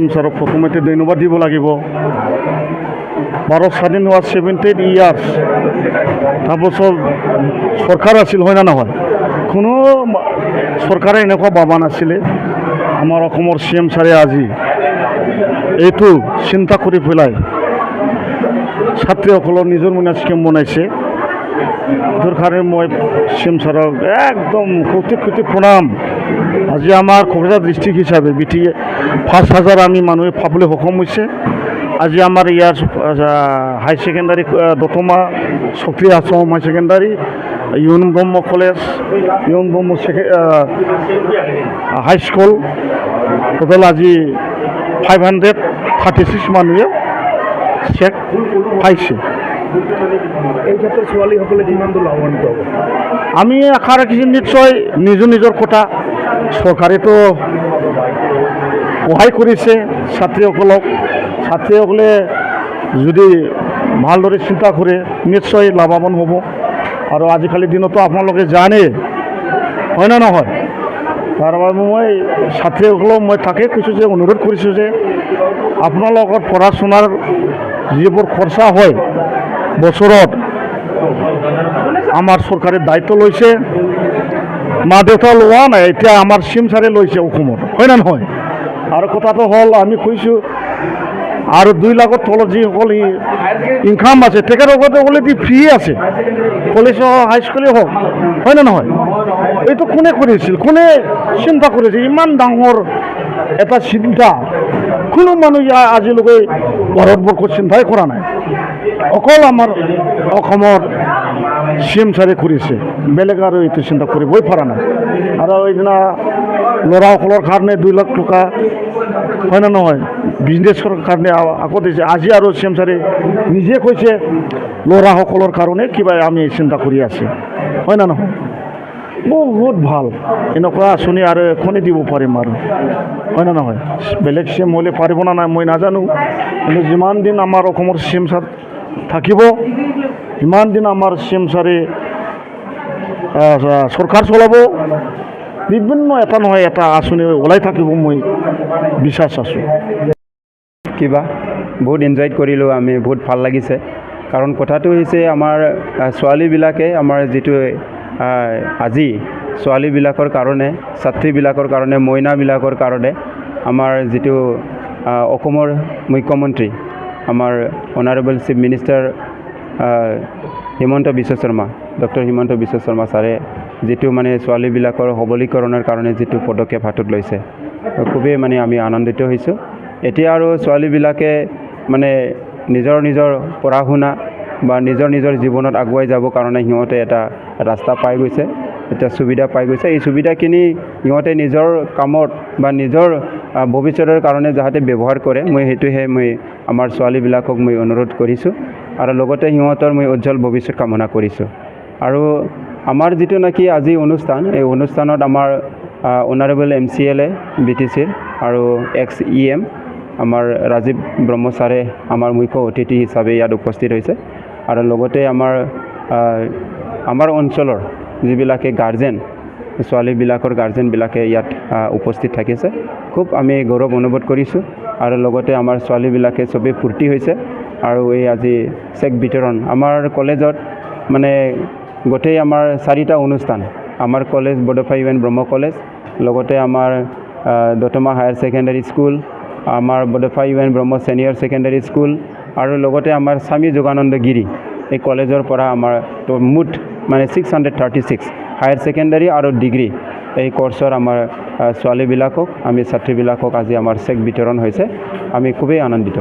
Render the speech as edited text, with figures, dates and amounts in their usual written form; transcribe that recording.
স্যাৰক প্ৰথমতে ধন্যবাদ দিব লাগিব। ভাৰত স্বাধীন হওয়াৰ 70 ইয়াৰ্স তাৰপাছত সৰকাৰ আছিল হয় না নহয়, কোনো সৰকাৰে এনেকুৱা ভাবা নাছিলে আমাৰ অসমৰ CM ছাৰে আজি এইটো চিন্তা কৰি পেলাই ছাত্ৰীসকলৰ নিজৰ মনে স্কিম বনাইছে। তোৰ কাৰণে মই CM ছাৰক একদম কোটি কোটি প্ৰণাম। আজি আমাৰ কোকৰাঝাৰ ডিষ্ট্ৰিক্ট হিচাপে বিটিয়ে 5,000 আমি মানুহে পাবলৈ সক্ষম হৈছে। আজি আমাৰ ইয়াৰ হাই ছেকেণ্ডাৰী দতমা শক্তি আশ্ৰম হাই ছেকেণ্ডাৰী, ইউন ব্ৰহ্ম কলেজ, ইউন ব্ৰহ্ম হাই স্কুল টোটেল আজি 536 মানুহে চেক পাইছে। এই ক্ষেত্ৰে ছোৱালীসকলে কিমান দূৰ লাভান্বিত হ'ব? আমি আশা ৰাখিছোঁ নিশ্চয় নিজৰ নিজৰ কথা চৰকাৰেতো সহায় কৰিছে ছাত্ৰীসকলক। ছাত্ৰীসকলে যদি ভালদৰে চিন্তা কৰে নিশ্চয় লাভৱান হ'ব। আৰু আজিকালি দিনতো আপোনালোকে জানে হয় না নহয়, তাৰ বাবে মই ছাত্ৰীসকলক মই তাকে কৈছোঁ যে অনুৰোধ কৰিছোঁ যে আপোনালোকৰ পঢ়া শুনাৰ যিবোৰ খৰচা হয় বছৰত আমাৰ চৰকাৰে দায়িত্ব লৈছে। মা দেউতা লোৱা নাই, এতিয়া আমাৰ CM ছাৰে লৈছে অসমত, হয় না নহয়। আৰু কথাটো হ'ল আমি কৈছোঁ আৰু 2 লাখৰ তলত যিসকল ইনকাম আছে তেখেতসকলে অলৰেডি ফ্ৰী আছে, কলেজ হাইস্কুলেই হওক, হয় না নহয়। এইটো কোনে কৰিছিল, কোনে চিন্তা কৰিছিল? ইমান ডাঙৰ এটা চিন্তা কোনো মানুহে আজিলৈকে ভাৰতবৰ্ষত চিন্তাই কৰা নাই, অকল আমাৰ অসমৰ CM ছাৰে কৰিছে, বেলেগ আৰু এইটো চিন্তা কৰিবই পৰা নাই। আৰু এইদিনা ল'ৰাসকলৰ কাৰণে 2 লাখ টকা হয় না নহয় বিজনেছৰ কাৰণে আকৌ দিছে। আজি আৰু CM ছাৰে নিজে কৈছে ল'ৰাসকলৰ কাৰণে কিবা আমি চিন্তা কৰি আছোঁ, হয় না নহয়। বহুত ভাল এনেকুৱা আঁচনি আৰু এখনেই দিব পাৰিম আৰু, হয় না নহয়। বেলেগ CM হ'লে পাৰিব না নাই মই নাজানো, কিন্তু যিমান দিন আমাৰ অসমৰ CM ছাৰ থাকিব ইমান দিন আমাৰ CM ছাৰে চৰকাৰ চলাব, বিভিন্ন এটা নহয় এটা আঁচনি ওলাই থাকিব, মই বিশ্বাস আছোঁ। কিবা বহুত এনজয় কৰিলোঁ আমি, বহুত ভাল লাগিছে। কাৰণ কথাটো হৈছে আমাৰ ছোৱালীবিলাকে আমাৰ যিটো আজি ছোৱালীবিলাকৰ কাৰণে, ছাত্ৰীবিলাকৰ কাৰণে, মইনাবিলাকৰ কাৰণে আমাৰ যিটো অসমৰ মুখ্যমন্ত্ৰী আমাৰ honourable chief minister Himanta Biswa Sarma, doctor Himanta Biswa Sarma ছাৰে যিটো মানে ছোৱালীবিলাকৰ সবলীকৰণৰ কাৰণে যিটো পদক্ষেপ হাতত লৈছে, খুবেই মানে আমি আনন্দিত হৈছোঁ। এতিয়া আৰু ছোৱালীবিলাকে মানে নিজৰ নিজৰ পঢ়া শুনা বা নিজৰ নিজৰ জীৱনত আগুৱাই যাব কাৰণে সিহঁতে এটা ৰাস্তা পাই গৈছে, এটা সুবিধা পাই গৈছে। এই সুবিধাখিনি সিহঁতে নিজৰ কামত বা নিজৰ ভৱিষ্যতৰ কাৰণে যাতে ব্যৱহাৰ কৰে, মই সেইটোহে মই আমাৰ ছোৱালীবিলাকক মই অনুৰোধ কৰিছোঁ। আৰু লগতে সিহঁতৰ মই উজ্জ্বল ভৱিষ্যত কামনা কৰিছোঁ। আৰু আমাৰ যিটো নেকি আজি অনুষ্ঠান, এই অনুষ্ঠানত আমাৰ অনাৰেবল MCLA BTCৰ আৰু ex-EM আমাৰ ৰাজীৱ ব্ৰহ্ম ছাৰে আমাৰ মুখ্য অতিথি হিচাপে ইয়াত উপস্থিত হৈছে। আৰু লগতে আমাৰ অঞ্চলৰ যিবিলাকে গাৰ্জেন, ছোৱালীবিলাকৰ গাৰ্জেনবিলাকে ইয়াত উপস্থিত থাকিছে। খুব আমি গৌৰৱ অনুভৱ কৰিছোঁ। আৰু লগতে আমাৰ ছোৱালীবিলাকে চবেই ফূৰ্তি হৈছে। আৰু এই আজি চেক বিতৰণ আমাৰ কলেজত মানে গোটেই আমাৰ 4টা অনুষ্ঠান, আমাৰ কলেজ বডোফা UN ব্ৰহ্ম কলেজ, লগতে আমাৰ দতমা হায়াৰ ছেকেণ্ডাৰী স্কুল, আমাৰ বডোফা UN ব্ৰহ্ম ছিনিয়ৰ ছেকেণ্ডাৰী স্কুল, আৰু লগতে আমাৰ স্বামী যোগানন্দ গিৰি এই কলেজৰ পৰা আমাৰ মুঠ মানে 636 হায়াৰ ছেকেণ্ডাৰী আৰু ডিগ্ৰী এই কোৰ্চৰ আমাৰ ছোৱালীবিলাকক, আমি ছাত্ৰীবিলাকক আজি আমাৰ চেক বিতৰণ হৈছে। আমি খুবেই আনন্দিত।